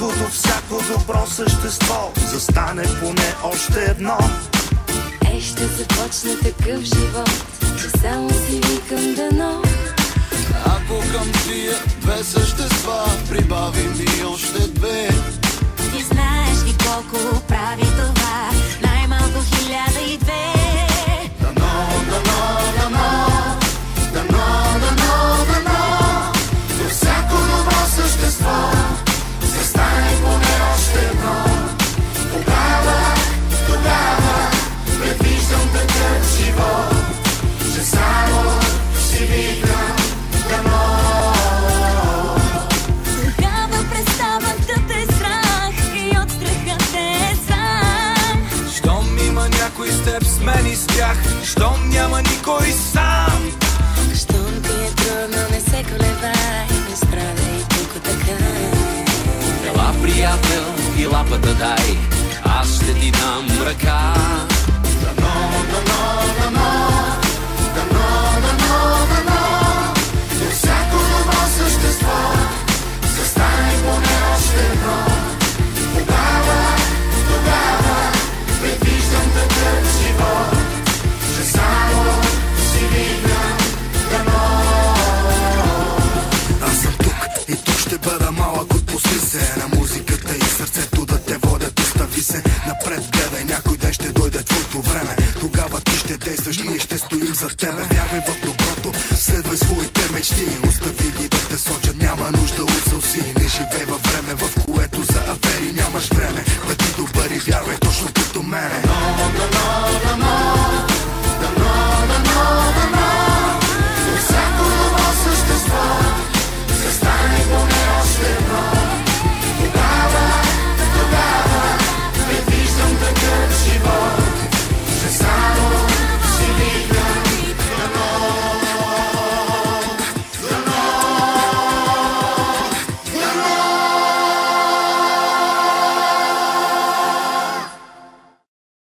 до всяко добро същество застане поне още едно. Ще започне такъв живот, че само си викам дано. Ако към тия две същества прибавим и още две. Ти знаеш ли колко прави това? Най-малко 1002. Дано, дано, дано, дано, дано, дано, до всяко добро същество застане поне още едно. Тогава предвиждам такъв живот, че само си викам дано. Тогава преставам да те страх и от страха те сам. Щом има някой с теб, с мен и с тях, щом няма никой сам. Щом ти е трудно, не се колебай, не страдай тук така. Ела, приятел, и лапата дай, аз ще ти дам ръка. Дано, дано, дано, дано, дано, дано, до всяко добро същество застане поне още едно. Тогава предвиждам такъв живот, че само си викам дано. Аз съм тук и тук ще бъда малък, отпусти се на музиката и сърцето да те водят, остави се напред, гледай, някой ден ще дойде твоето време. Тогава ти ще действаш, ние ще стоим за тебе. Вярвай в доброто, следвай своите мечти, остави ги да те сочат, няма нужда от сълзи. Не живей във време, в